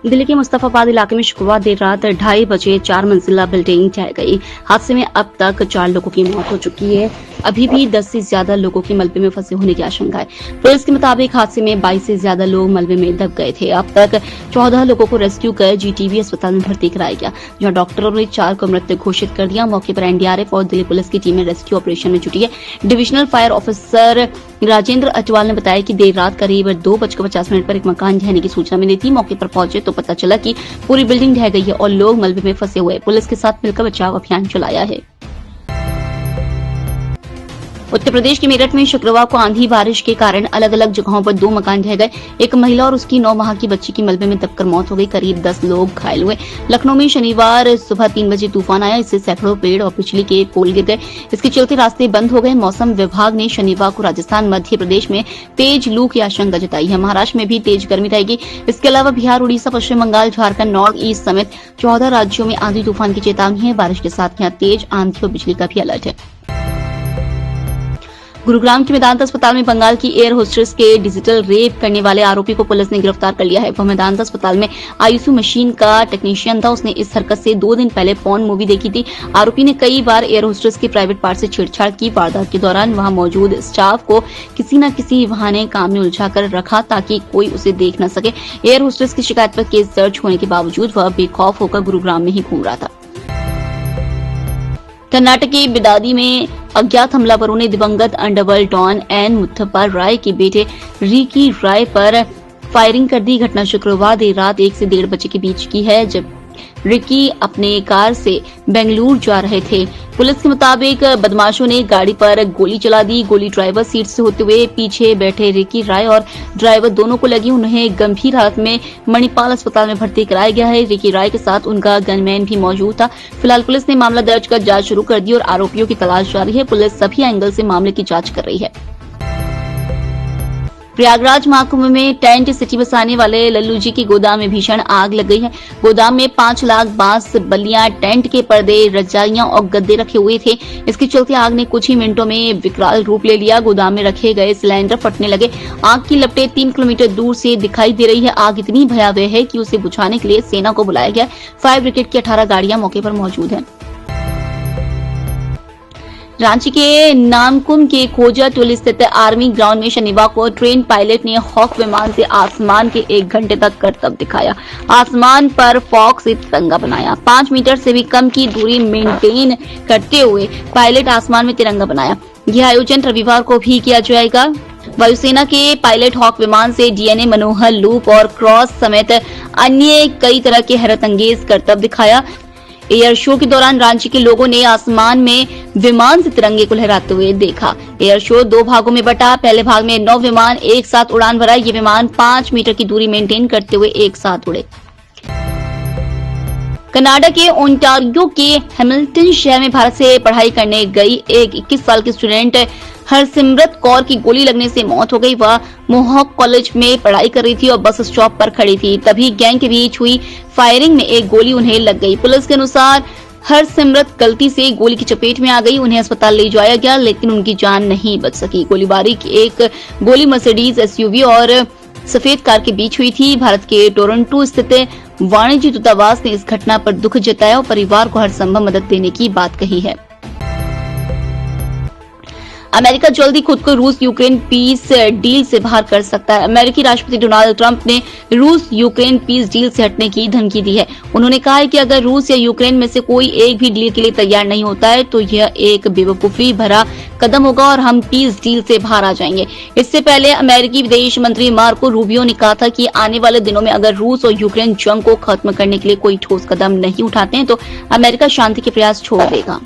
दिल्ली के मुस्तफाबाद इलाके में शुक्रवार देर रात 2:30 बजे 4 मंजिला बिल्डिंग ढह गई। हादसे में अब तक 4 लोगों की मौत हो चुकी है। अभी भी 10 से ज्यादा लोगों के मलबे में फंसे होने की आशंका है। पुलिस के मुताबिक हादसे में 22 से ज्यादा लोग मलबे में दब गए थे। अब तक 14 लोगों को रेस्क्यू कर जीटीबी अस्पताल में भर्ती कराया गया, जहां डॉक्टरों ने 4 को मृत घोषित कर दिया। मौके पर एनडीआरएफ और दिल्ली पुलिस की टीमें रेस्क्यू ऑपरेशन में जुटी है। Divisional fire officer Rajendra Atwal ने बताया कि देर रात करीब 2:50 पर एक मकान ढहने की सूचना मिली थी। मौके पर पहुंचे तो पता चला कि पूरी बिल्डिंग ढह गई है और लोग मलबे में फंसे हुए। पुलिस के साथ मिलकर बचाव अभियान चलाया है। उत्तर प्रदेश के मेरठ में शुक्रवार को आंधी बारिश के कारण अलग अलग जगहों पर 2 मकान ढह गए। एक महिला और उसकी 9 माह की बच्ची की मलबे में दबकर मौत हो गई। करीब 10 लोग घायल हुए। लखनऊ में शनिवार सुबह 3 बजे तूफान आया। इससे सैकड़ों पेड़ और बिजली के पोल गिर गए। इसके चलते रास्ते बंद हो गए। मौसम विभाग ने शनिवार को राजस्थान, मध्य प्रदेश में तेज लू की आशंका जताई है। महाराष्ट्र में भी तेज गर्मी रहेगी। इसके अलावा बिहार, उड़ीसा, पश्चिम बंगाल, झारखंड, नॉर्थ ईस्ट समेत 14 राज्यों में आंधी तूफान की चेतावनी है। बारिश के साथ यहां तेज आंधी और बिजली का भी अलर्ट है। गुरुग्राम के मेदांता अस्पताल में बंगाल की एयर होस्टेस के डिजिटल रेप करने वाले आरोपी को पुलिस ने गिरफ्तार कर लिया है। वह मेदांता अस्पताल में आईसीयू मशीन का टेक्नीशियन था। उसने इस हरकत से 2 दिन पहले पॉर्न मूवी देखी थी। आरोपी ने कई बार एयर होस्टेस के प्राइवेट पार्ट से छेड़छाड़ की। वारदात के दौरान वहां मौजूद स्टाफ को किसी न किसी बहाने काम में उलझा कर रखा ताकि कोई उसे देख न सके। एयर होस्टेस की शिकायत पर केस दर्ज होने के बावजूद वह बेखौफ होकर गुरुग्राम में ही घूम रहा था। कर्नाटक के बिदादी में अज्ञात हमलावरों ने दिवंगत अंडरवर्ल्ड डॉन एन मुथप्पा राय के बेटे रिकी राय पर फायरिंग कर दी। घटना शुक्रवार देर रात 1 से 1:30 बजे के बीच की है, जब रिकी अपने कार से बेंगलुरु जा रहे थे। पुलिस के मुताबिक बदमाशों ने गाड़ी पर गोली चला दी। गोली ड्राइवर सीट से होते हुए पीछे बैठे रिकी राय और ड्राइवर दोनों को लगी। उन्हें गंभीर हालत में मणिपाल अस्पताल में भर्ती कराया गया है। रिकी राय के साथ उनका गनमैन भी मौजूद था। फिलहाल पुलिस ने मामला दर्ज कर जांच शुरू कर दी और आरोपियों की तलाश जारी है। पुलिस सभी एंगल से मामले की जांच कर रही है। प्रयागराज महाकुंभ में टेंट सिटी बसाने वाले लल्लू जी की गोदाम में भीषण आग लग गई है। गोदाम में 5 लाख बांस बल्लियां, टेंट के पर्दे, रजाइयां और गद्दे रखे हुए थे। इसके चलते आग ने कुछ ही मिनटों में विकराल रूप ले लिया। गोदाम में रखे गए सिलेंडर फटने लगे। आग की लपटें 3 किलोमीटर दूर से दिखाई दे रही है। आग इतनी भयावह है कि उसे बुझाने के लिए सेना को बुलाया गया। फायर ब्रिगेड की 18 गाड़ियां मौके पर मौजूद हैं। रांची के नामकुम के खोजा टोली स्थित आर्मी ग्राउंड में शनिवार को ट्रेन पायलट ने हॉक विमान से आसमान के 1 घंटे तक करतब दिखाया। आसमान पर फॉग से तिरंगा बनाया। 5 मीटर से भी कम की दूरी मेंटेन करते हुए पायलट आसमान में तिरंगा बनाया। यह आयोजन रविवार को भी किया जाएगा। वायुसेना के पायलट हॉक विमान से डीएनए, मनोहर लूप और क्रॉस समेत अन्य कई तरह के हैरतअंगेज करतब दिखाया। एयर शो के दौरान रांची के लोगों ने आसमान में विमान से तिरंगे को लहराते हुए देखा। एयर शो 2 भागों में बटा। पहले भाग में 9 विमान एक साथ उड़ान भरा। ये विमान 5 मीटर की दूरी मेंटेन करते हुए एक साथ उड़े। कनाडा के ओंटारियो के हैमिल्टन शहर में भारत से पढ़ाई करने गई एक 21 साल की स्टूडेंट हरसिमरत कौर की गोली लगने से मौत हो गई। वह मोहॉक कॉलेज में पढ़ाई कर रही थी और बस स्टॉप पर खड़ी थी। तभी गैंग के बीच हुई फायरिंग में एक गोली उन्हें लग गई। पुलिस के अनुसार हरसिमरत गलती से गोली की चपेट में आ गई। उन्हें अस्पताल ले जाया गया, लेकिन उनकी जान नहीं बच सकी। गोलीबारी की एक गोली मर्सिडीज एसयूवी और सफेद कार के बीच हुई थी। भारत के टोरंटो स्थित वाणिज्य दूतावास ने इस घटना पर दुख जताया और परिवार को हर संभव मदद देने की बात कही है। अमेरिका जल्दी खुद को रूस यूक्रेन पीस डील से बाहर कर सकता है। अमेरिकी राष्ट्रपति डोनाल्ड ट्रंप ने रूस यूक्रेन पीस डील से हटने की धमकी दी है। उन्होंने कहा है कि अगर रूस या यूक्रेन में से कोई एक भी डील के लिए तैयार नहीं होता है तो यह एक बेवकूफी भरा कदम होगा और हम पीस डील से बाहर आ जाएंगे। इससे पहले अमेरिकी विदेश मंत्री मार्को रूबियो ने कहा था कि आने वाले दिनों में अगर रूस और यूक्रेन जंग को खत्म करने के लिए कोई ठोस कदम नहीं उठाते हैं तो अमेरिका शांति के प्रयास छोड़ देगा।